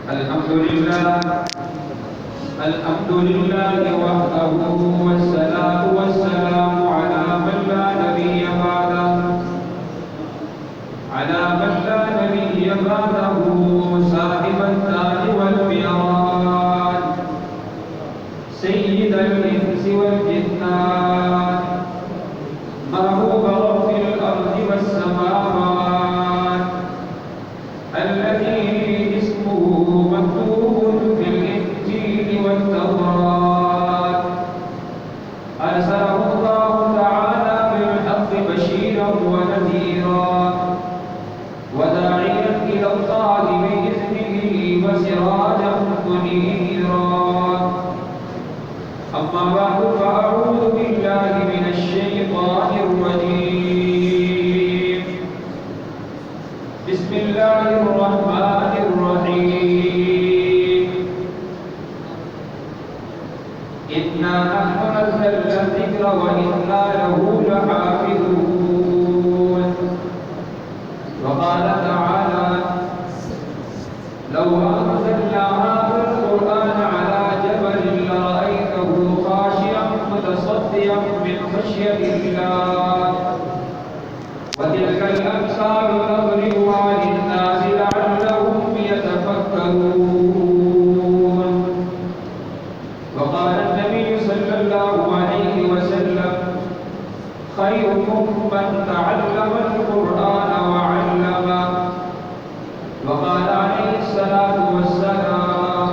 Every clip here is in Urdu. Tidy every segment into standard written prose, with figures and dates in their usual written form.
الحمد لله وحده والصلاة والسلام على من لا نبي بعده صاحب التاج والميران سيد الإنس والجنات محبوب رب الأرض والسماوات الذي اسمه مكتوب في الإنجيل والتوراة أرسله الله تعالى بالحق بشيرا ونذيرا وداعيا إلى الله بإذنه وسراجا منيرا. أما بعد فأعوذ بالله من الشيطان الرجيم. بسم الله الرحمن الرحيم. إنا نحن نزلنا الذكر وإنا له لحافظون. وقال تعالى: لو أنزلنا هذا القرآن على جبل لرأيته خاشعا متصدعا من خشية الله. وتلك الأمثال نضربها للناس لعلهم يتفكرون. وقال النبي صلى الله عليه وسلم: خيركم من تعلم القرآن وعلمه. وقال عليه الصلاة والسلام: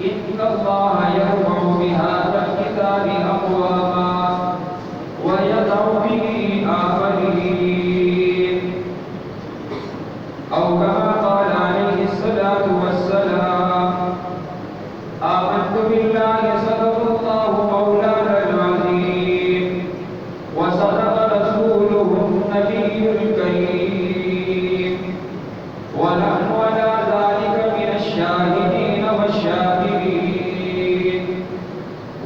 إن الله يرفع بهذا الكتاب أقواما ويضع به آخرين. أو كما قال عليه الصلاة والسلام: آمنت بالله صدق الله مولانا العظيم وصدق رسوله النبي الكريم ونحن على ذلك من الشاهدين والشاكرين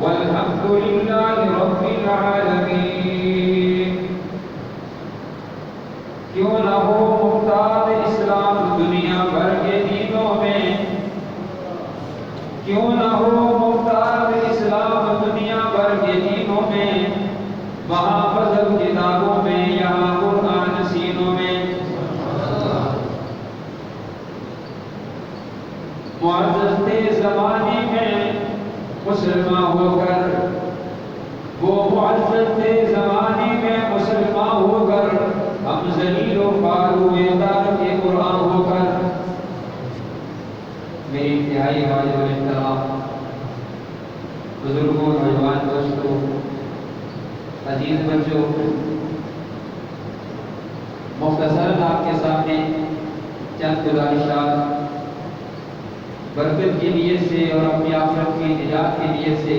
والحمد لله رب العالمين. کیوں نہ ہو ممتاز اسلام دنیا بھر کے دینوں میں، کیوں نہ ہو ممتاز اسلام دنیا بھر کے دینوں میں، وہاں فضل کتابوں میں، یہاں قرآن سینوں میں. معزز تھے زمانے میں مسلمان ہو کر، وہ معزز تھے زمانے میں مسلمان ہو کر، ہم ذلیل و خوار ہوئے تارک قرآن ہو کر. میری انتہائی واجب احترام بزرگوں، نوجوان دوستوں، عزیز بچوں، مختصر آپ کے سامنے چند گزارشات برکت کی نیت سے اور اپنی آخرت کی نجات کی نیت سے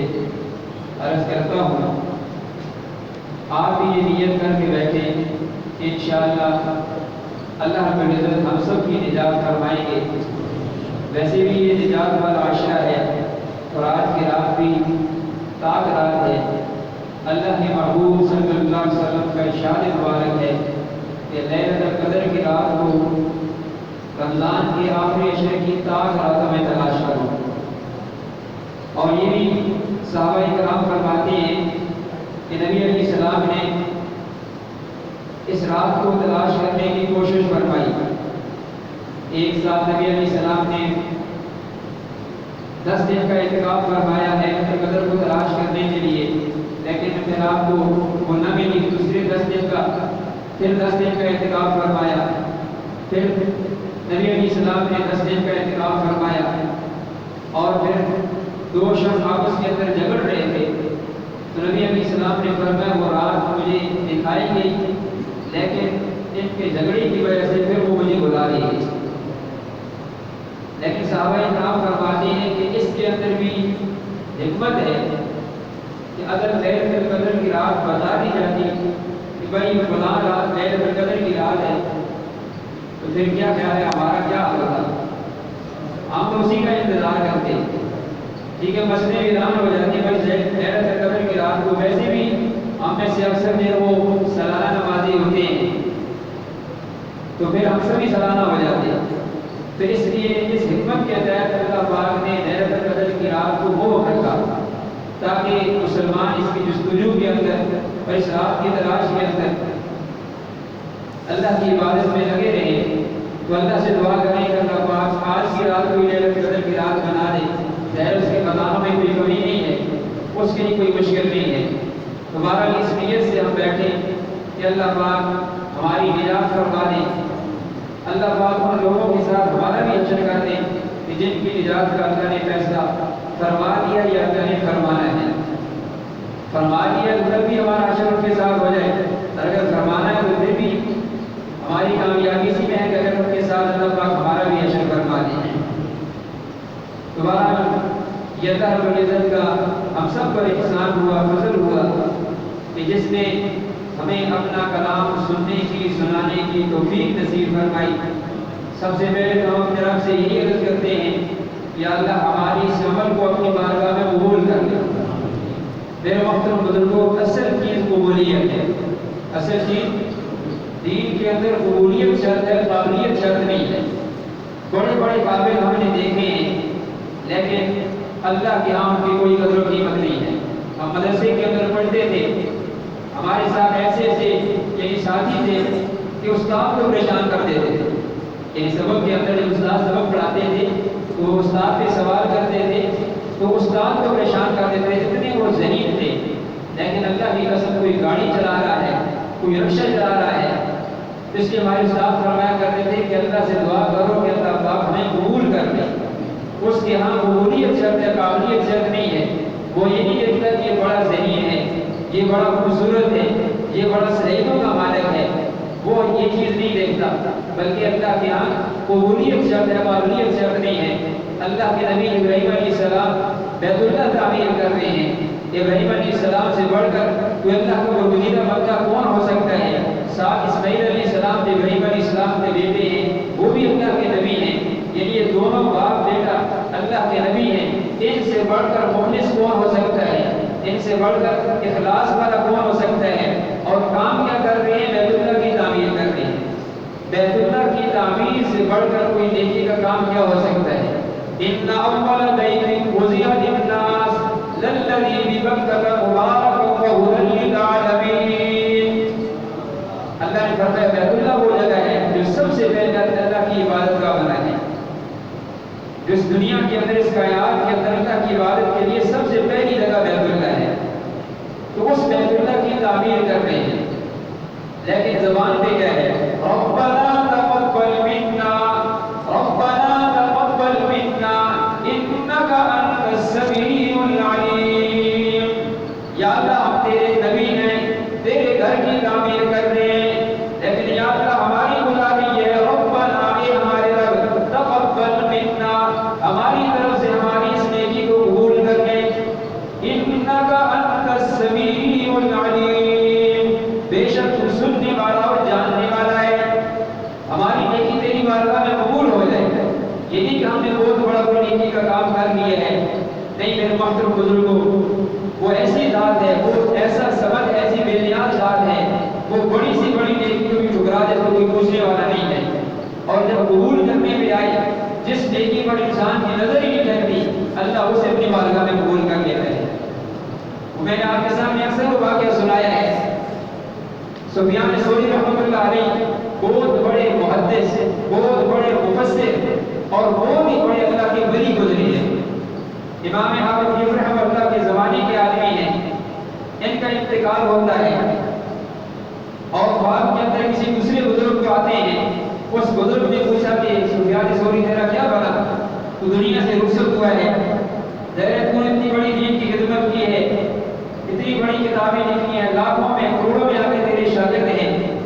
عرض کرتا ہوں. آپ بھی یہ نیت کر کے بیٹھیں کہ انشاءاللہ اللہ رب العزت ہم سب کی نجات فرمائیں گے. ویسے بھی یہ نجات والا عشرہ ہے اور آج کی رات بھی تاک رات ہے. اللہ کے محبوب صلی اللہ علیہ وسلم کا ارشاد مبارک ہے کہ لیلۃ القدر کی رات کو رمضان کے آخری عشرے کی تاک راتوں میں تلاش کرو. اور یہ بھی صحابہ کرام فرماتے ہیں کہ نبی علیہ السلام نے اس رات کو تلاش کرنے کی کوشش فرمائی. ایک ساتھ نبی علیہ السلام نے 10 دن کا اعتکاف فرمایا ہے قدر کو تلاش کرنے کے لیے، لیکن پھر آپ کو وہ نہ ملی. دوسرے 10 دن کا پھر 10 دن کا اعتکاف فرمایا. پھر نبی علیہ السلام نے 10 دن کا اعتکاف فرمایا اور پھر 2 شخص آپس کے اندر جھگڑ رہے تھے تو نبی علیہ السلام نے فرمایا وہ رات مجھے دکھائی گئی، لیکن ان کے جھگڑے کی وجہ سے پھر وہ مجھے بلا لی گئی. لیکن صحابہ کرام فرماتے ہیں کہ اس کے اندر بھی حکمت ہے کہ اگر لیلۃ القدر کی رات بتا دی جاتی کہ بھائی فلاں رات لیلۃ القدر کی رات ہے تو پھر کیا خیال ہے ہمارا کیا حال ہوتا؟ ہم تو اسی کا انتظار کرتے ہیں. ٹھیک ہے، مسئلے اعلان ہو جاتے ہیں بھائی لیلۃ القدر کی رات کو. ویسے بھی ہم میں سے اکثر دیر وہ سالانہ نمازی ہوتے ہیں تو پھر ہم سبھی سالانہ ہو جاتے ہیں. تو اس لیے اس حکمت کے تحت اللہ پاک نے لیلۃ القدر کی رات کو وہ رکھا تاکہ مسلمان اس کی جستجو کے اندر اور اس رات کی تلاش کے اندر اللہ کی عبادت میں لگے رہیں، تو اللہ سے دعا کریں کہ اللہ پاک آج کی رات کو لیلۃ القدر کی رات بنا دے۔ ظاہر اس کے خزانوں میں کوئی کمی نہیں ہے، اس کے لیے کوئی مشکل نہیں ہے۔ تمہارا اس نیت سے ہم بیٹھے کہ اللہ پاک ہماری نجات فرما دے، اللہ پاک ان لوگوں کے ساتھ ہمارا بھی اجر کر دے کہ جن کی نجات کا اللہ نے فیصلہ فرما دیا یا اللہ نے فرمانا ہے۔ فرما دیا تو پھر بھی ہمارا اجر ان کے ساتھ ہو جائے، اگر فرمانا ہے تو پھر بھی ہماری کامیابی اسی میں ہے کہ اگر ان کے ساتھ اللہ پاک ہمارا بھی اجر فرما دے۔ دوبارہ یہ اللہ رب العزت کا ہم سب پر احسان ہوا، فضل ہوا کہ جس نے ہمیں اپنا کلام سننے کی، سنانے کی توفیق نصیب فرمائی۔ سب سے پہلے تو ہم اپنے رب سے یہی عرض کرتے ہیں کہ اللہ ہماری اس عمل کو اپنی بارگاہ میں قبول کر لے۔ میرے محترم بزرگوں، اصل چیز قبولیت ہے۔ اصل چیز دین کے اندر قبولیت شرط ہے، قابلیت شرط نہیں ہے۔ بڑے بڑے قابل ہم نے دیکھے ہیں لیکن اللہ کے ہاں کی کوئی قدر و قیمت نہیں ہے۔ ہم مدرسے کے اندر پڑھتے تھے، ہمارے ساتھ ایسے ایسے یعنی ساتھی تھے کہ استاد کو پریشان کر دیتے تھے۔ یعنی سبق کے اندر جب استاد سبق پڑھاتے تھے تو استاد پہ سوال کرتے تھے تو استاد کو پریشان کر دیتے تھے، اتنے وہ ذہین تھے۔ لیکن اللہ کی قسم کوئی گاڑی چلا رہا ہے، کوئی رکشہ چلا رہا ہے، تو اس لیے ہمارے استاد فرمایا کرتے تھے کہ اللہ سے دعا کرو کہ اللہ پاک ہمیں قبول کر لے۔ اس کے ہاں قبولیت شرط ہے، قابلیت شرط نہیں ہے۔ وہ یہ نہیں دیکھتا کہ یہ بڑا ذہین ہے، یہ بڑا خوبصورت ہے، یہ بڑا صلاحیتوں کا مالک ہے، وہ یہ چیز نہیں دیکھتا، بلکہ اللہ کے ہاں قبولیت شرط ہے، قابلیت شرط نہیں ہے۔ اللہ کے نبی ابراہیم علیہ السلام بیت اللہ تعمیر کر رہے ہیں۔ ابراہیم علیہ السلام سے بڑھ کر کوئی اللہ کا برگزیدہ بندہ کون ہو سکتا ہے؟ ساتھ اسماعیل علیہ السلام جو ابراہیم علیہ السلام کے بیٹے ہیں وہ بھی اللہ کے نبی ہیں۔ یعنی یہ دونوں باپ بیٹا اللہ کے نبی ہیں۔ ان سے بڑھ کر مخلص کون ہو سکتا ہے؟ ان سے بڑھ کر اخلاص والا کون ہو سکتا ہے؟ اور کام کیا کر رہے ہیں؟ بیت اللہ کی تعمیر کر رہے ہیں۔ بیت اللہ کی تعمیر سے بڑھ کر کوئی نیکی کا کام کیا ہو سکتا ہے؟ ان اول بیت وضع للناس للذی ببکۃ مبارک وہدی للعالمین۔ اللہ نے فرمایا بیت اللہ وہ جگہ ہے جو سب سے پہلے اللہ کی عبادت کا بنا ہے۔ اس دنیا کے اندر، اس کائنات کے اندر اللہ کی عبادت کے لیے سب سے پہلی جگہ بیت اللہ ہے۔ تو اس بیت اللہ کی تعمیر کر رہے ہیں، لیکن زبان پہ کیا ہے؟ ربنا تقبل منا، ربنا تقبل منا انک انت السمیع العلیم۔ یا اللہ ہم تیرے نبی ہیں، تیرے گھر کی تعمیر کر رہے ہیں، لیکن یا اللہ ہماری گزارش یہ ہے، ربنا اے ہمارے رب، تقبل منا ہماری طرف سے ہماری اس نیکی کو قبول کر لے، انک انت السمیع العلیم، بے شک تو سننے والا اور جاننے والا ہے، ہماری نیکی تیری بارگاہ میں قبول ہو جائے۔ یہ نہیں کہ ہم نے بہت بڑا کوئی نیکی کا کام کر لیا ہے، نہیں میرے محترم بزرگوں، وہ ایسی ذات ہے، وہ ایسا سبق، ایسی بے نیاز ذات ہے، وہ بڑی سی بڑی نیکی کو بھی ٹھکرا دے تو کوئی پوچھنے والا نہیں ہے۔ اور جب قبول کرنے میں آئی، جس نیکی پر انسان کی نظر ہی نہیں ٹھہرتی، اللہ اسے اپنی بارگاہ میں قبول کر لیتا ہے۔ میں نے آپ کے سامنے اکثر وہ واقعہ سنایا ہے، سفیان ثوری رحمۃ اللہ علیہ بہت بڑے محدث، بہت بڑے مفسر اور بہت ہی بڑے اللہ کے ولی گزرے ہیں۔ امام حافظ رحمۃ اللہ کے زمانے کے آدمی ہیں، ان کا انتقال ہوتا ہے اور خواب کے اندر کسی دوسرے بزرگ کو آتے ہیں۔ اس بزرگ نے پوچھا کہ سفیان ثوری تیرا کیا بنا؟ تو دنیا سے رخصت ہوا ہے، تو نے اتنی بڑی دین کی خدمت کی ہے، اتنی بڑی کتابیں لکھی ہیں، لاکھوں میں کروڑوں میں آگے تیرے شاگرد ہیں۔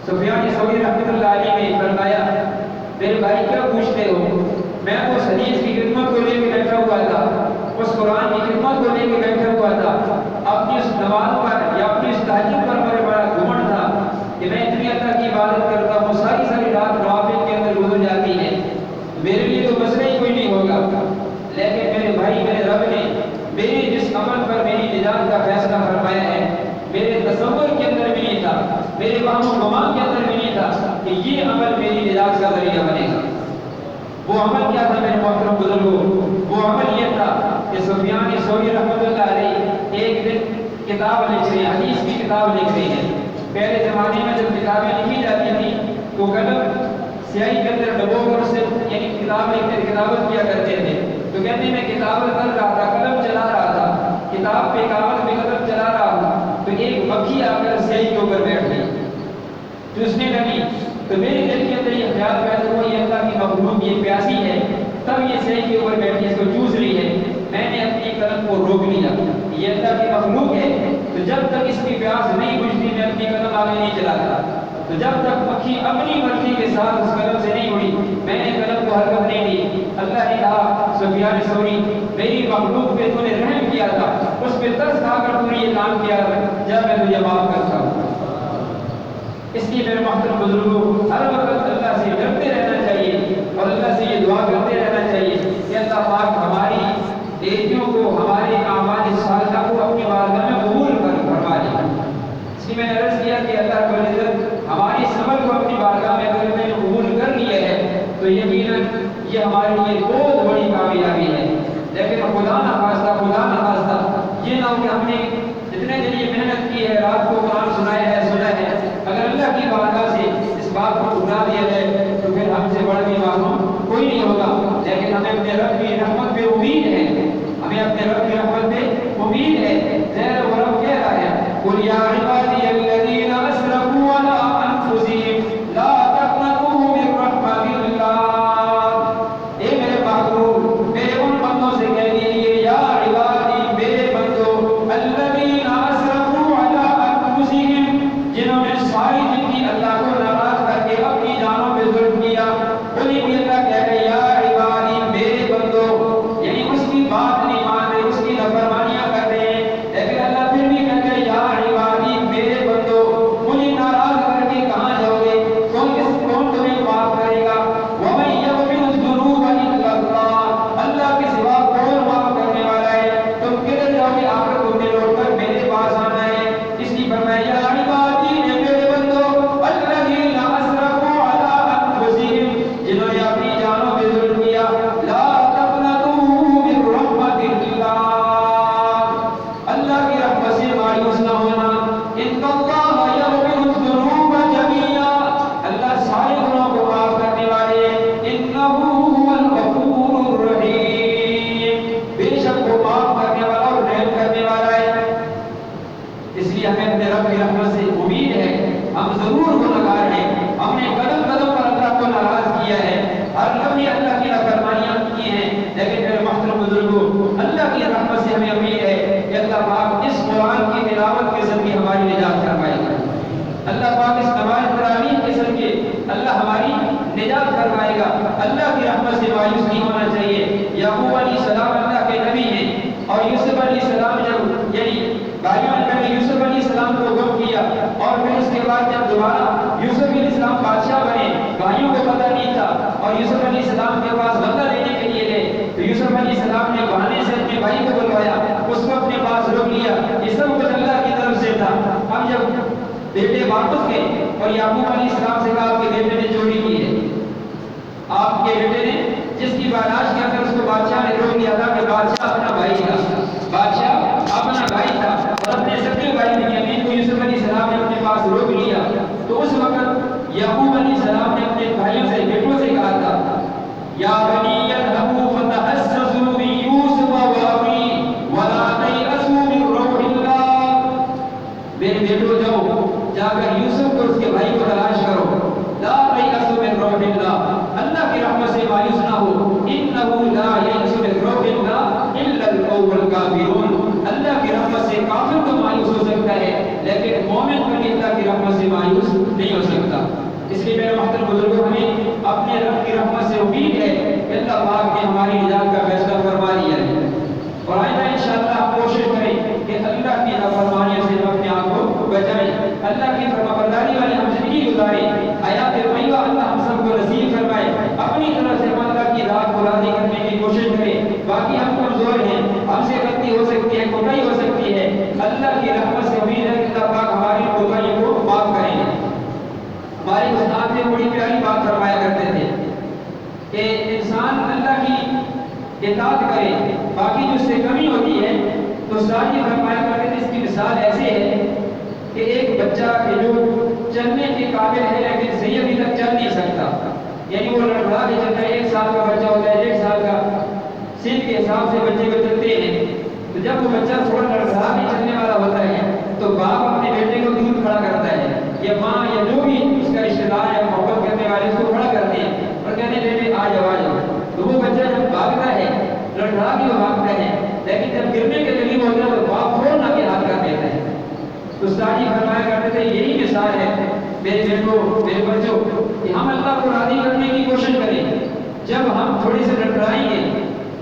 سفیان ثوری رحمۃ اللہ علیہ نے فرمایا میرے بھائی کیا پوچھتے ہو؟ میں اس حدیث کی خدمت کو لے کے بیٹھا ہوا تھا، اس قرآن کی خدمت کو لے کے بیٹھا ہوا تھا، اپنی اس نماز پر یا اپنی اس تہجد پر میرے بڑا گھمنڈ تھا کہ میں اتنی اللہ کی عبادت کرتا ہوں، ساری ساری رات نوافل کے اندر گزر جاتی ہے، میرے لیے تو مسئلہ ہی کوئی نہیں ہوگا۔ لیکن میرے بھائی، میرے رب نے میرے جس عمل پر میری نجات کا فیصلہ فرمایا ہے، میرے تصور کے اندر بھی نہیں تھا، میرے وہم و گمان کے اندر بھی نہیں تھا کہ یہ عمل میری نجات کا ذریعہ بنے گا۔ وہ عمل کیا تھا میرے محترم بزرگوں؟ وہ عمل یہ تھا کہ سفیان ثوری رحمۃ اللہ علیہ ایک دن کتاب لکھ رہے ہیں، حدیث کی کتاب لکھ رہے ہیں۔ پہلے زمانے میں جب کتابیں لکھی جاتی تھیں تو قلم سیاہی کے اندر ڈبو کر سے یعنی کتاب لکھتے کتابت کیا کرتے تھے۔ تو کہتے ہیں میں کتابت کر رہا تھا، قلم چلا رہا تھا، کتاب پہ کاغذ پہ قلم چلا رہا تھا، تو ایک مکھی آ کر سیاہی کے اوپر بیٹھ گئی، چوسنے لگی۔ تو میرے دل کے اندر یہ خیال پیدا ہوا یہ اللہ کی مخلوق یہ پیاسی ہے، تب یہ سیاہی کے اوپر بیٹھی اس کو چوس رہی ہے۔ میں نے اپنی قلم کو روک لیا، یہ اللہ کی مخلوق ہے، تو جب تک اس کی پیاس نہیں بجھتی میں اپنی قلم آگے نہیں چلاتا۔ تو جب تک مکھی اپنی مرضی کے ساتھ اس قلم سے نہیں اڑی میں نے قلم کو حرکت نہیں دی۔ اللہ نے کہا سفیان ثوری میری مخلوق پہ تو نے رحم کیا تھا، اس پہ ترس کھا کر تو نے یہ کام کیا تھا، جب میں تجھے معاف کرتا ہوں۔ اس لیے میرے محترم بزرگوں ہر وقت اللہ سے ڈرتے رہنا چاہیے اور اللہ سے یہ دعا کرتے رہنا چاہیے کہ اللہ پاک ہماری نیکیوں کو، ہمارے اعمال صالحہ کو اپنی بارگاہ میں قبول فرما لے۔ اس لیے میں نے عرض کیا کہ اللہ رب العزت ہماری اس عمل کو اپنی بارگاہ میں اگر میں نے قبول کر لیا ہے تو یقیناً یہ ہمارے لیے بہت بڑی کامیابی ہے۔ لیکن خدا نہ خواستہ یہ نہ ہو کہ ہم نے اتنے دن یہ محنت کی ہے، رات کو قرآن سنا ہے، اگر اللہ کی بارگاہ سے اس بات کو اٹھا دیا جائے تو پھر ہم سے بڑھ بھی معلوم کوئی نہیں ہوگا۔ لیکن ہمیں اپنے رب کی رحمت پہ امید ہے، ہمیں اپنے رب کی رحمت پہ امید ہے۔ زہر و رب کہہ رہا ہے قل یا عبادی الذین اسرفوا علی انفسہم لا تقنطوا من رحمت اللہ۔ اے میرے محبوب میرے ان بندوں سے کہہ دیجیے یا عبادی میرے بندو الذین اسرفوا علی انفسہم جنہوں نے ساری زندگی اللہ کو ناراض کر کے اپنی جانوں پہ ظلم کیا، انہیں بھی اللہ کہہ رہے یا عبادی میرے بندو، یعنی اس کی بات نہیں مان رہے، اس کی نافرمانیاں کر رہے ہیں، لیکن اللہ پھر بھی کہتے ہیں یا عبادی میرے بندو مجھے ناراض کر کے کہاں جاؤ گے؟ کون تمہیں معاف کرے گا؟ وَمَن يَغْفِرُ الذُّنُوبَ إِلَّا اللَّهُ، اللہ کے سوا کون معاف کرنے والا ہے؟ تم کدھر جاؤ گے؟ آخر تم نے لوٹ کر میرے پاس آنا ہے۔ اس لیے فرمایا یا عبادی میرے بندو الذین اسرفوا علی انفسہم جنہوں نے اپنی جانوں پہ ظلم کیا لا تقنطوا من رحمت اللہ، اللہ کی رحمت سے مایوس نہ ہونا۔ ان اللہ یغفر الذنوب جميعا، اللہ سارے گناہوں کو معاف کرنے والے ہیں۔ انہ هو الغفور الرحیم، بے شک وہ معاف کرنے والا اور رحم کرنے والا ہے۔ اس لیے ہمیں اپنے رب کی رحمت سے امید ہے، ہم ضرور گنہگار ہیں، ہم نے قدم قدم پر اللہ کو ناراض کیا ہے، ہر لمحے اللہ کی نافرمانیاں کی ہیں، لیکن میرے محترم بزرگوں اللہ کی رحمت سے ہمیں امید ہے کہ اللہ پاک اس قرآن کی تلاوت کے ذریعے ہماری نجات فرمائے گا، اللہ پاک اس نماز تراویح کے ذریعے اللہ ہماری نجات فرمائے گا۔ اللہ کی رحمت سے مایوس نہیں ہونا چاہیے۔ یعقوب علیہ السلام اللہ کے نبی ہیں اور یوسف علیہ السلام جب یعنی بھائیوں نے پہلے یوسف علیہ السلام کو گم کیا اور پھر اس کے بعد جب دوبارہ یوسف علیہ السلام بادشاہ بنے، بھائیوں کو پتہ نہیں تھا اور یوسف علیہ السلام کے پاس بدلہ لینے کے لیے گئے تو یوسف علیہ السلام نے بہانے سے اپنے بھائی کو بلوایا، اس کو اپنے پاس روک لیا، یہ سب کچھ اللہ کی طرف سے تھا۔ اب جب بیٹے واپس گئے اور یعقوب علیہ السلام سے کہا آپ کے بیٹے نے چوری کی ہے، آپ کے بیٹے نے جس کی برداشت کیا کر اس کو بادشاہ نے روک دیا تھا کہ بادشاہ اپنا بھائی تھا، بادشاہ اپنا بھائی تھا اور اپنے سگے بھائی بنیامین کو یوسف علیہ السلام نے اپنے پاس روک لیا۔ تو اس وقت یعقوب علیہ السلام نے اپنے بھائیوں سے بیٹوں سے کہا تھا یا بنی اذهبوا فتحسسوا من یوسف واخیہ ولا تیأسوا من روح اللہ، میرے بیٹوں جاؤ جا کر یوسف کو اس کے بھائی کو تلاش کرو، لا تیأسوا من روح اللہ، اللہ کی رحمت سے مایوس نہ ہو، انہ لا یئس من روح اللہ الا القوم الکافرون، اللہ کی رحمت سے کافر تو مایوس ہو سکتا ہے لیکن مومن کبھی اللہ کی رحمت سے مایوس نہیں ہو سکتا۔ اس لیے میرے محترم بزرگوں ہمیں اپنے رب کی رحمت سے امید ہے کہ اللہ پاک نے ہماری نجات کا فیصلہ فرما لیا ہے اور آئندہ انشاءاللہ ہم کوشش کریں کہ اللہ کی نافرمانیوں سے ہم اپنے آپ کو بچائیں، اللہ کی فرمانبرداری والی ہم زندگی گزاریں، حیات طیبہ اللہ ہم سب کو نصیب فرمائے، اپنی طرف سے ہم اللہ کی رات کو راضی کرنے کی کوشش کریں۔ باقی ہم کمزور ہیں، ہم سے غلطی ہو سکتی ہے، کوتاہی ہو سکتی ہے، اللہ کی رحمت سے امید ہے کہ اللہ پاک ہماری کوتاہیوں کو معاف کریں گے۔ ہمارے استاد نے بڑی پیاری بات فرمایا کرتے تھے کہ انسان اللہ کی اطاعت کرے، باقی جو اس سے کمی ہوتی ہے تو استاد جی فرمایا کرتے تھے اس کی مثال ایسے ہے کہ ایک بچہ کہ جو چلنے کے قابل ہے لیکن صحیح ابھی تک چل نہیں سکتا، یعنی وہ لڑکھڑا کے چلتا ہے، 1 سال کا بچہ ہوتا ہے، 1.5 سال کا سن کے حساب سے بچے کو چلتے ہیں، تو جب وہ بچہ تھوڑا لڑکھڑا کے چلنے والا ہوتا ہے تو باپ اپنے بیٹے کو دور کھڑا کرتا ہے، یا ماں یا جو بھی اس کا رشتے دار یا محبت کرنے والے اس کو کھڑا کرتے ہیں اور کہتے ہیں بیٹے آ جاؤ آ جاؤ، تو وہ بچہ جب بھاگتا ہے لڑکھڑا کے وہ بھاگتا ہے، لیکن جب گرنے کے قریب ہوتا ہے تو باپ فوراً آ کے ہاتھ کر دیتا ہے۔ استاد جی فرمایا کرتے تھے یہی مثال ہے میرے بیٹوں میرے بچوں کہ ہم اللہ کو راضی کرنے کی کوشش کریں، جب ہم تھوڑی سے لڑکھڑائیں گے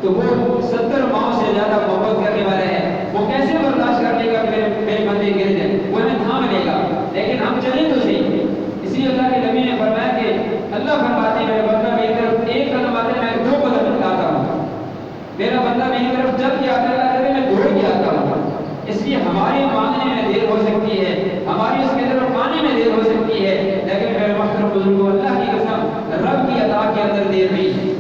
تو وہ 70 ماؤں سے زیادہ محبت کرنے والے ہیں، وہ کیسے برداشت کر لے گا کہ میرے بندے گر جائیں، وہ ہمیں تھام لے گا، لیکن ہم چلیں تو صحیح۔ اس لیے اللہ کے نبی نے فرمایا کہ اللہ فرماتے میرے بندہ میری طرف 1 قدم آتے میں 2 قدم نکالتا ہوں، میرا بندہ میری طرف چل کے آتا ہے میں دوڑ کے آتا ہوں۔ اس لیے ہمارے مانگنے میں دیر ہو سکتی ہے، ہماری اس کی طرف آنے میں دیر ہو سکتی ہے، لیکن میرے محترم بزرگوں اللہ کی قسم رب کی عطا کے اندر دیر نہیں ہے،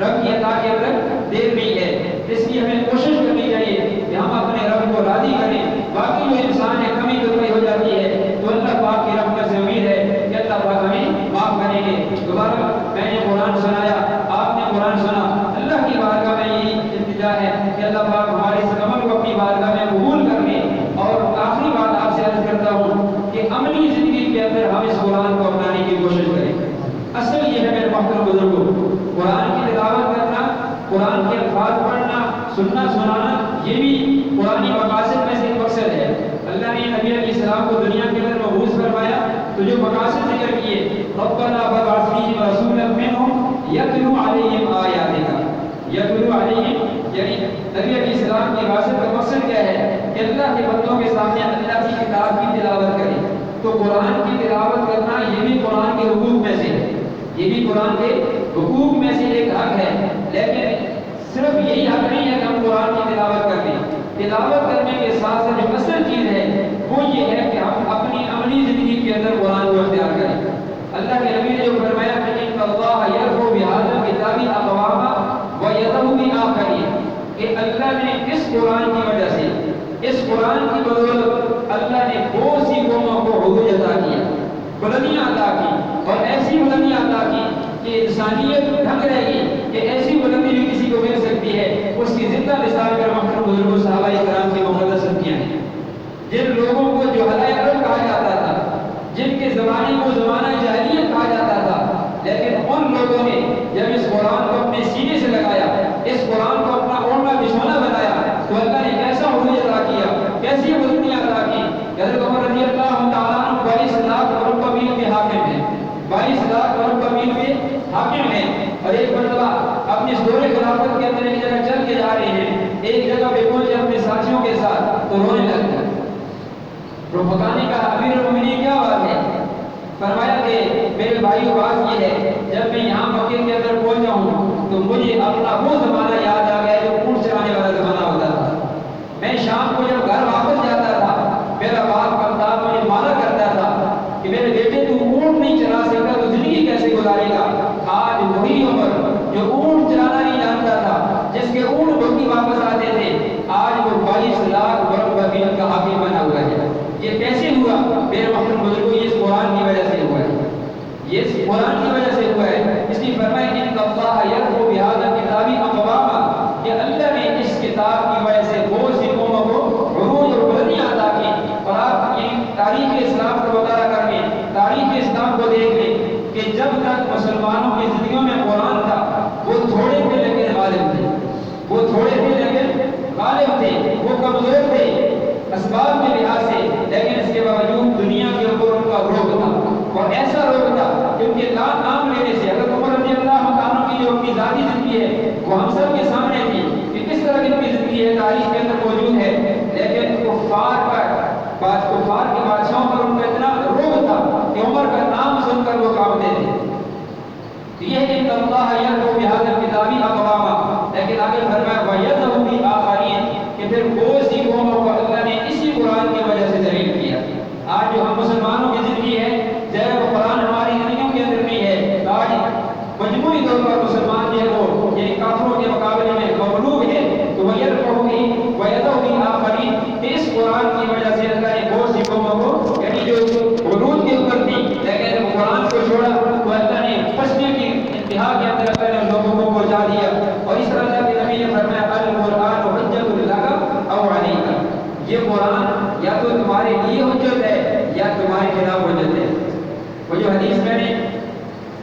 رب کی عطا کے اندر دیر نہیں ہے۔ اس لیے ہمیں کوشش کرنی چاہیے کہ ہم اپنے رب کو راضی کریں، باقی جو انسان ہے کمی کوتاہی ہو جاتی ہے تو اللہ پاک کی رحمت سے امید ہے کہ اللہ پاک ہمیں معاف کریں گے۔ دوبارہ میں نے قرآن سنایا، آپ نے قرآن سنا، اللہ کی بارگاہ میں یہی التجا ہے کہ اللہ پاک ہمارے اس عمل کو اپنی بارگاہ میں قبول کر لیں۔ اور آخری بات آپ سے عرض کرتا ہوں کہ عملی زندگی کے اندر ہم اس قرآن کو اپنانے کی کوشش کریں۔ اصل یہ ہے میرے محترم بزرگوں، قرآن کی تلاوت کرنا، قرآن کے الفاظ پڑھنا، سننا سنانا، یہ بھی قرآنی مقاصد میں سے ایک مقصد ہے۔ اللہ نے نبی علیہ السلام کو دنیا کے اندر مبعوث فرمایا تو جو مقاصد ذکر کیے، ربنا فابعث فیہم رسولا منہم یتلو علیہم آیاتک، یتلو علیہم یعنی نبی علیہ السلام کی بعثت کا مقصد کیا ہے کہ اللہ کے بندوں کے سامنے اللہ کی کتاب کی تلاوت کریں۔ تو قرآن کی تلاوت کرنا یہ بھی قرآن کے حقوق میں سے ہے، یہ بھی قرآن کے حقوق میں سے ایک حق ہے، لیکن صرف یہی حق نہیں ہے کہ ہم قرآن کی تلاوت کر لیں۔ تلاوت کرنے کے ساتھ ساتھ جو اصل چیز ہے وہ یہ ہے کہ ہم اپنی عملی زندگی کے اندر قرآن کو اختیار کریں۔ اللہ کے نبی نے جو فرمایا کہ ان اللہ یرفع بہذا الکتاب اقواما ویضع بآخرین، کہ اللہ نے اس قرآن کی وجہ سے، اس قرآن کی بدولت اللہ نے بہت سی قوموں کو عروج عطا کیا، بلندیاں عطا کی، اور ایسی بلندیاں عطا کی کہ انسانیت ڈھنگ رہے گی کہ ایسی بلندی بھی کسی کو مل سکتی ہے۔ اس کی زندہ مثال پر محترم بزرگوں صحابہ کرام کی مقدس ہستیاں ہیں، جن لوگوں کو جہلائے عرب کہا جاتا تھا، جن کے زمانے کو زمانہ جاہلیت کہا جاتا تھا، لیکن ان لوگوں نے جب اس قرآن کو اپنے سینے سے لگایا، اس قرآن کو اپنا اوڑھنا بچھونا بنایا تو اللہ نے کیسا عروج عطا کیا، کیسی بلندیاں عطا کی۔ حضرت عمر رضی اللہ تعالیٰ عنہ 22 لاکھ مربع میل کے حاکم ہیں، 22 لاکھ مربع میل کے حاکم ہیں، اور ایک مرتبہ اپنے دور خلافت کے اندر ایک جگہ چل کے جا رہے ہیں، ایک جگہ پہ پہنچے اپنے ساتھیوں کے ساتھ تو رونے لگ گئے۔ پکانے کا امیر المومنین کیا بات ہے؟ فرمایا کہ میرے بھائیو بات یہ ہے، جب میں یہاں مکے کے اندر پہنچا ہوں تو مجھے اپنا وہ زمانہ یاد آ گیا جو اونٹ چلانے والا زمانہ ہوتا تھا۔ میں شام کو جب گھر واپس جاتا تھا میرا باپ کپتان مجھے مانا کرتا تھا کہ میرے بیٹے تو اونٹ نہیں چلا سکتا تو زندگی کیسے گزارے گا۔ آج وہی عمر جو اونٹ چلانا نہیں جانتا تھا، جس کے اونٹ بھگی واپس آتے تھے، آج وہ 22 لاکھ مربع میل کا حاکم بنا ہوا ہے۔ یہ کیسے ہوا میرے محترم بزرگوں؟ یہ اس قرآن کی وجہ سے ہوا ہے، یہ اس قرآن کی وجہ سے ہوا ہے۔ اس لیے فرمایا کہ اللہ یرفع بہذا الکتاب اقواما، کہ اللہ نے اس کتاب کی وجہ سے بہت سی قوموں کو عروج اور بلندیاں عطا کی۔ اور آپ یہ تاریخ اسلام کا مطالعہ کر لیں، تاریخ اسلام کو دیکھ لیں کہ جب تک مسلمانوں کی زندگیوں میں قرآن تھا وہ تھوڑے تھے لیکن غالب تھے، وہ تھوڑے تھے لیکن غالب تھے، وہ کمزور تھے اسباب کے لحاظ سے، لیکن اس کے باوجود دنیا کے اوپر ان کا روگ تھا، اور ایسا روگ تھا کہ ان کے نام لینے سے حضرت عمر رضی اللہ عنہ کی جو اپنی ذاتی زندگی ہے وہ ہم سب کے سامنے تھی کہ کس طرح کی ان کی زندگی ہے، تاریخ کے اندر موجود ہے، لیکن کفار کے بادشاہوں پر ان کا اتنا روگ تھا کہ عمر کا نام سن کر وہ کانپتے تھے۔ یہ ان اللہ یرفع بہذا الکتاب اقواما، لیکن آگے فرمایا ویضع بآخرین، کہ پھر بہت سی قوموں کو اللہ نے اسی قرآن کی وجہ سے ذلیل کیا۔ آج جو ہم مسلمانوں کی زندگی ہے، ظاہر قرآن ہماری زندگیوں کے اندر نہیں ہے، آج مجموعی طور پر مسلمان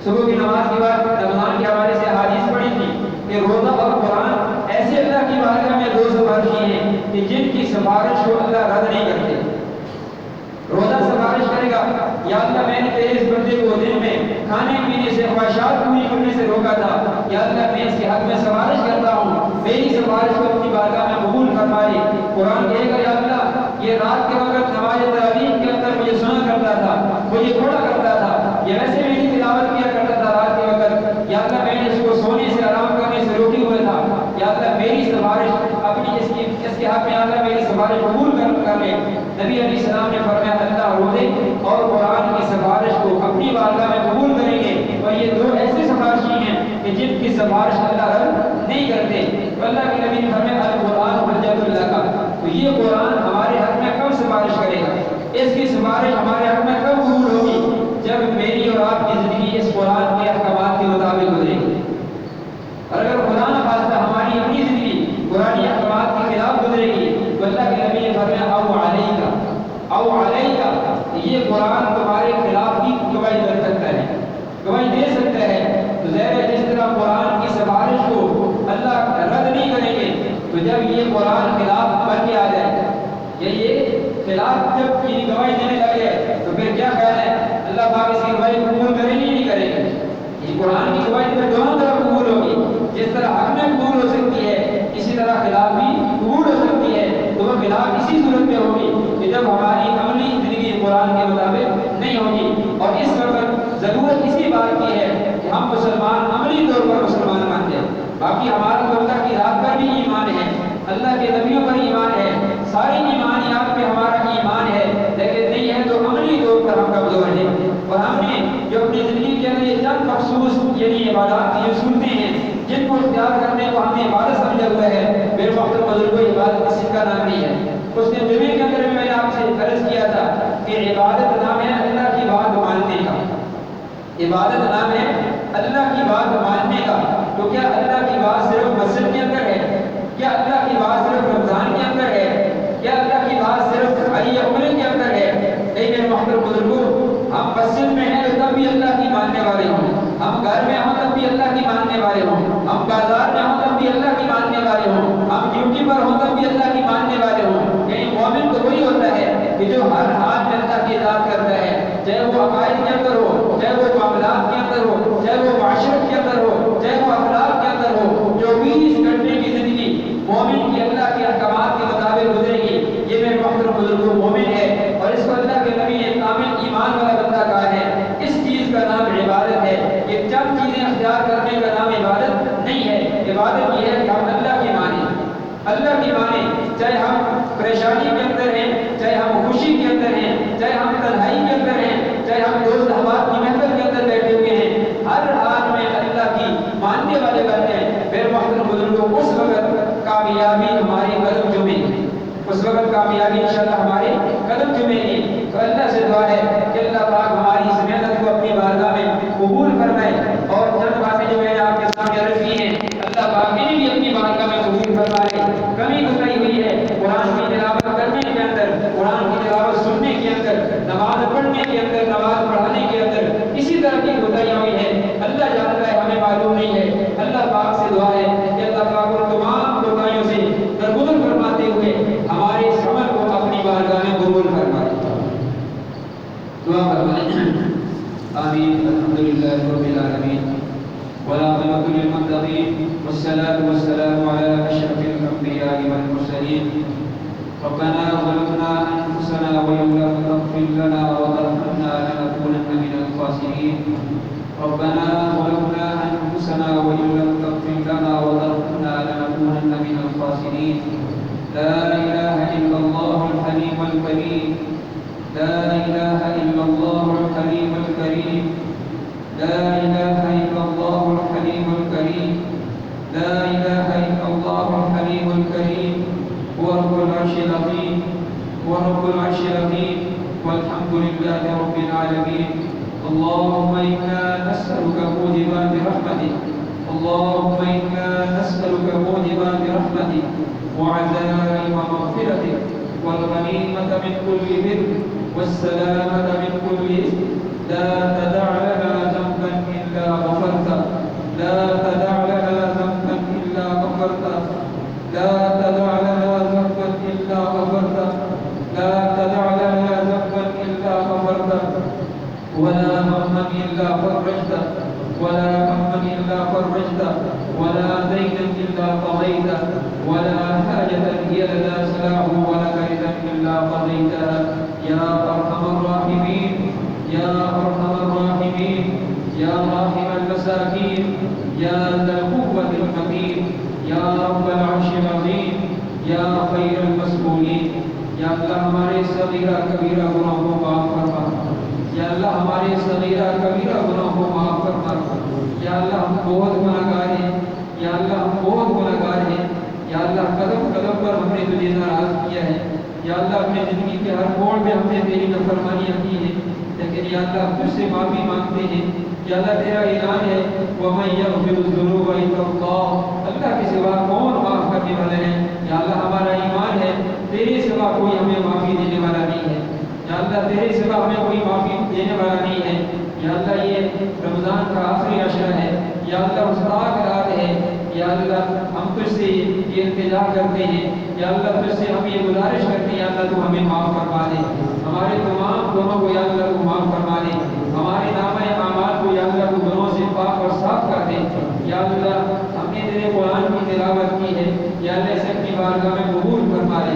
صبح کی نماز کے بعد رمضان کے حوالے سے حدیث پڑھی تھی کہ روزہ اور قرآن ایسے اللہ کی بارگاہ میں دو سفارشی ہیں کہ جن کی سفارش کو اللہ رد نہیں کرتے. روزہ سفارش کرے گا یا اللہ میں نے تیرے اس بندے کو دن میں کھانے پینے سے خواہشات پوری کرنے سے روکا تھا, یا اللہ میں اس کے حق میں سفارش کرتا ہوں, میری سفارش کو اپنی بارگاہ میں قبول فرمائے. قرآن کہے گا یا اللہ یہ رات کے وقت نماز تراویح کے اندر مجھے سنا کرتا تھا, مجھے پڑھا کرتا تھا, یہ ویسے میری تلاوت کیا کرتا تھا رات کے وقت, یا اللہ میں نے اس کو سونے سے آرام کرنے سے روکے ہوئے تھا, یا اللہ میری سفارش اپنی اس کے حق میں اللہ میری سفارش قبول کر لے. نبی علیہ السلام نے فرمایا اللہ روزے اور قرآن کی سفارش کو اپنی بارگاہ میں قبول کریں گے, اور یہ دو ایسے سفارشی ہیں کہ جن کی سفارش اللہ رد نہیں کرتے. اللہ کے نبی نے فرمایا القرآن حجت اللہ کا, تو یہ قرآن ہمارے حق میں کب سفارش کرے گا, اس کی سفارش ہمارے حق میں کب قبول ہوگی, جب میری اور آپ کی زندگی اس قرآن کے احکامات کے مطابق گزرے گی. اور اگر خدا نہ خواستہ ہماری اپنی زندگی قرآنی احکامات کے خلاف گزرے گی تو اللہ کے نبی نے فرمایا او علیکا, یہ قرآن تمہارے خلاف بھی گواہی کر سکتا ہے, گواہی دے سکتا ہے. تو ظاہر ہے جس طرح قرآن کی سفارش کو اللہ رد نہیں کریں گے, تو جب یہ قرآن خلاف بن کے آ جائے یا یہ خلاف جب کی گواہی دینے لگے تو پھر کیا خیال ہے اللہ پاک اس کی گواہی قبول کریں گے نہیں کریں گے. یہ قرآن کی گواہی پھر دونوں طرف قبول ہوگی, جس طرح حق میں قبول ہو سکتی ہے اسی طرح خلاف بھی قبول ہو سکتی ہے. تو وہ خلاف اسی صورت میں ہوگی کہ جب ہماری عملی زندگی قرآن کے مطابق نہیں ہوگی. اور اس وقت ضرورت اسی بات کی ہے کہ ہم مسلمان عملی طور پر مسلمان مانتے ہیں. باقی ہمارا تو اللہ کی رات پر بھی ایمان ہے, اللہ کے نبیوں پر ایمان ہے, ساری ایمانیات پہ ہمارا ایمان ہے, لیکن نہیں ہے تو عملی طور پر ہم کمزور ہیں. اور ہم نے جو اپنی زندگی کے اندر یہ چند مخصوص یعنی عبادات کی سنتے ہیں جن کو اختیار کرنے کو ہم نے عبادت سمجھا ہوا ہے, میرے وقت بزرگوں عبادت کسی کا نام نہیں ہے. اس دن جمعے کے اندر میں نے آپ سے عرض کیا تھا کہ عبادت نام ہے اللہ کی بات ماننے کا, عبادت نام ہے اللہ کی بات ماننے کا. تو کیا اللہ کی بات صرف مسجد کے اندر ہے, کیا اللہ کی بات صرف رمضان کے اندر ہے, کیا اللہ کی بات صرف حج عمرے کے اندر ہے؟ نہیں میرے محترم بزرگوں, ہم مسجد میں ہیں تو تب بھی اللہ کی ماننے والے ہوں, ہم گھر میں ہوں تب بھی اللہ کی ماننے والے ہوں, ہم بازار میں ہوں تب بھی اللہ کی ماننے والے ہوں, ہم ڈیوٹی پر ہوں تب بھی اللہ کی ماننے والے ہوں. یعنی مومن تو وہی ہوتا ہے کہ جو ہر حال میں اللہ کی اطاعت کرتا ہے, چاہے وہ عقائد کے اندر ہو, چاہے وہ معاملات کے اندر ہو, چاہے وہ معاشرت کے اندر ہو, چاہے وہ اخلاق کے اندر ہو. 24 گھنٹے کی زندگی مومن کی اللہ کے احکامات کے مطابق گزرے گی. یہ میرے محترم بزرگوں مومن ہے, اور اس کو اللہ کے نبی نے کامل ایمان والا بندہ کہا ہے. اس چیز کا نام عبادت ہے. یہ چند چیزیں اختیار کرنے کا نام عبادت نہیں ہے. عبادت یہ ہے کہ ہم اللہ کی مانیں, اللہ کی مانیں, چاہے ہم پریشانی کے اندر ہیں, چاہے ہم خوشی کے اندر ہیں, چاہے ہم تنہائی کے اندر ہیں, چاہے ہم دوست احباب کی محفل کے اندر بیٹھے ہوئے ہیں, ہر حال میں اللہ کی ماننے والے بنتے ہیں. میرے محترم بزرگوں اس وقت کامیابی ہمارے قدم چومے گی, اس وقت کامیابی انشاءاللہ ہمارے قدم چومے گی. تو اللہ سے دعا ہے کہ اللہ پاک ہماری اس محنت کو اپنی بارگاہ میں قبول فرمائے. اور چند باتیں جو میں نے آپ کے سامنے عرض کی ہیں اللہ پاک نے بھی اپنی بارگاہ میں قبول فرمائے. کمی گزری ہوئی ہے قرآن کی تلاوت کرنے کے اندر, قرآن کی تلاوت سننے کے اندر, نماز پڑھنے کے اندر, نماز پڑھانے کے اندر اسی طرح کی کوتاہیاں ہوئی ہے. اللہ جانتا ہے, ہمیں معلوم نہیں ہے. اللہ پاک سے دعا ہے کہ اللہ پاک ان تمام کوتاہیوں سے درگزر فرماتے ہوئے ہمارے اس عمل کو اپنی بارگاہ میں قبول فرمائے. دعا فرمائیں. آمین. الحمدللہ رب العالمین والعاقبۃ للمتقین والصلاة والسلام علی اشرف الانبیاء والمرسلین. ربنا ظلمنا انفسنا وان لم تغفر لنا وترحمنا لنكونن من الخاسرین. ربنا ظلمنا انفسنا وان لم تغفر لنا وترحمنا لنكونن من الخاسرین. لا اله الا الله الحليم الكريم, لا اله الا الله الحليم الكريم, لا اله الا الله الحليم الكريم, لا اله الا الله الحليم الكريم. هو رب العرش العظيم, هو رب العرش العظيم, والحمد لله رب العالمين. اللهم إنا نسألك موجبات رحمتك, اللهم إنا نسألك موجبات رحمتك وعزائم مغفرتك والغنيمة من كل بر والسلامة من كل إثم. لا تدع لنا ذنبا إلا فرجته ولا دينا إلا قضيته ولا حاجة هي لنا صلاح ولك رضا إلا قضيتها يا أرحم الراحمين يا أرحم الراحمين يا راحم المساكين يا ذا القوة المتين يا رب العرش العظيم یا خیر المسئولین، یا اللہ ہمارے صغیرہ کبیرہ گناہوں کو معاف فرما، یا اللہ ہمارے صغیرہ کبیرہ گناہوں کو معاف فرما، یا اللہ ہم بہت گناہگار ہیں، یا اللہ ہم بہت گناہگار ہیں، یا اللہ قدم قدم پر ہم نے تجھے ناراض کیا ہے، یا اللہ اپنے زندگی کے ہر موڑ میں ہم نے تیری نافرمانیاں کی ہیں، لیکن یا اللہ ہم تجھ سے معافی مانگتے ہیں، یا اللہ تیرا اعلان ہے وَمَن يَغْفِرُ الذُّنُوبَ إِلَّا اللَّهُ، اللہ کے سوا کون معاف کرنے والا ہے؟ یا اللہ ہمارا ایمان ہے تیرے سوا کوئی ہمیں معافی دینے والا نہیں ہے، یا اللہ تیرے سوا ہمیں کوئی معافی دینے والا نہیں ہے، یا اللہ یہ رمضان کا آخری عشرہ ہے، یا اللہ مستاق رات ہے، یا اللہ ہم تجھ سے یہ التجا کرتے ہیں، یا اللہ تجھ سے ہم یہ گزارش کرتے ہیں، یا اللہ تو ہمیں معاف فرما دے، ہمارے تمام گناہوں کو یا اللہ تو معاف فرما دے، ہمارے نامہ اعمال کو یا اللہ تو گناہوں سے پاک اور صاف کر دے، یا اللہ ہم نے تیرے قرآن کی تلاوت کی ہے، یا اللہ اسے اپنی بارگاہ میں قبول فرما دے،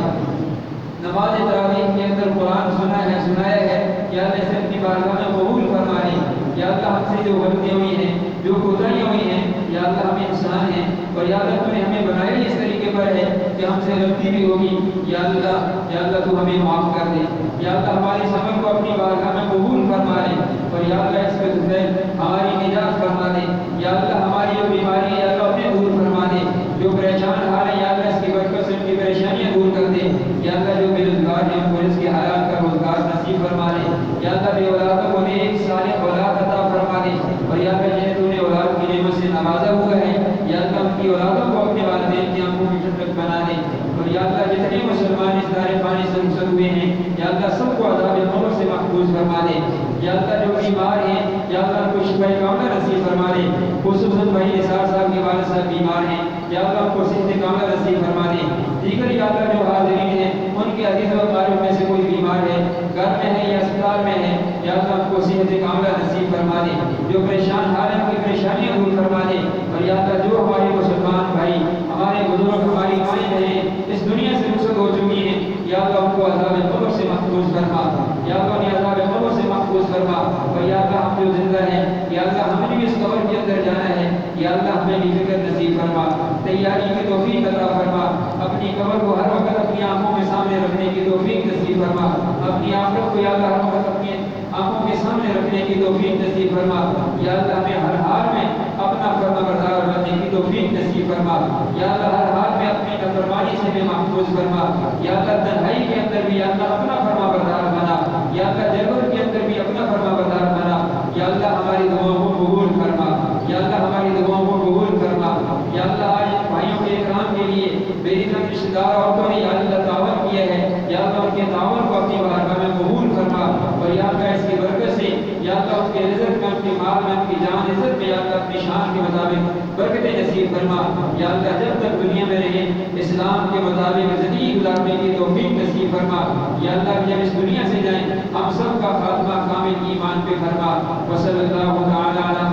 نماز تراویح کے اندر قرآن سنایا ہے، یا اللہ اسے اپنی بارگاہ میں قبول فرما دے، یا اللہ ہم سے جو غلطیاں ہوئی ہیں، جو کوتاہیاں ہوئی ہیں، یا اللہ ہم انسان ہیں اور یا اللہ تو نے ہمیں بنایا اس طریقے پر ہے کہ ہم سے غلطی بھی ہوگی، یا اللہ تو ہمیں معاف کر دے، یا اللہ ہماری سمجھ کو اپنی بارگاہ میں قبول فرما دے، اور یا اللہ اس میں ہماری نجات فرما دے، یا اللہ ہماری جو بیماری ہے یا اللہ اپنے دور فرما دے، جو پریشان حال ہے یا اللہ اس کی برکت سے ان کی پریشانیاں دور کر دے، یا اللہ جو بے روزگار ہیں ان کو اس کے حالات کا روزگار نصیب فرما دے، یا اللہ بے اولادوں کو نیک صالح اولاد عطا فرما دے، اور یا اللہ جنہیں تو نے اولاد کی نعمت سے نوازا ہوا ہے یا اللہ ان کی اولادوں کو اپنے والدین کی آنکھوں کی ٹھنڈک بنا دے، اور یا اللہ جتنے مسلمان اس دار پانی سے رخصت ہوئے ہیں یا اللہ سب کو عذاب قبر سے محفوظ فرما دے، یا اللہ جو بیمار ہیں یا اللہ ان کو شفا کاملہ نصیب فرما دے، خصوصاً بھائی نثار صاحب کے والد صاحب بیمار ہیں یا اللہ ان کو صحت کاملہ نصیب فرما دے، دیگر یا اللہ جو حاضرین ہیں ان کے عزیز و اقارب میں سے کوئی بیمار ہے، گھر میں ہے یا اسپتال میں ہے یا اللہ ان کو صحت کاملہ نصیب فرما دے، جو پریشان حال ہیں ان کی پریشانیاں دور فرما دے، اور یا اللہ جو ہمارے مسلمان بھائی ہمارے بزرگ ہماری مائیں بہنیں اس دنیا سے رخصت ہو چکی ہیں یا اللہ ان کو عذاب قبر سے محفوظ فرما، یا اللہ انہیں عذاب قبر سے محفوظ فرما، اور یا اللہ ہم جو زندہ ہیں یا اللہ ہمیں بھی اس قبر کے اندر جانا ہے یا اللہ ہمیں بھی فکر نصیب فرما، تیاری کی توفیق عطا فرما، اپنی قبر کو ہر وقت اپنی آنکھوں کے سامنے رکھنے کی توفیق نصیب فرما، اپنی آخرت کو یا اللہ ہر وقت اپنی آنکھوں کے سامنے رکھنے کی توفیق نصیب فرما، یا اللہ ہمیں ہر حال میں اپنا فرما بردار بننے کی توفیق نصیب فرما، یا اللہ ہر حال میں اپنی نافرمانی سے بھی محفوظ فرما، یا اللہ تنہائی کے اندر بھی یا اللہ اپنا فرما بردار بنا، یا اللہ جلوت کے اندر بھی اپنا فرما بردار بنا، یا اللہ ہماری دعاؤں کو قبول فرما، یا اللہ ہماری دعاؤں کو قبول فرما، یا اللہ آج بھائیوں کے اکرام کے لیے میری طرف رشتہ دار عورتوں نے یا اللہ تعاون کیا ہے، یا اللہ ان کے تعاون کو اپنی بارگاہ میں قبول فرما، اور یا اللہ اس کی برکت سے یا اللہ ان کے رزق میں ان کے مال میں ان کی جان عزت میں یا اللہ اپنی شان کے مطابق برکتیں نصیب فرما، یا اللہ جب تک دنیا میں رہیں اسلام کے مطابق زندگی گزارنے کی توفیق نصیب فرما، یا اللہ جب اس دنیا سے جائیں ہم سب کا خاتمہ کامل ایمان پہ فرما، وصلی اللہ تعالی علی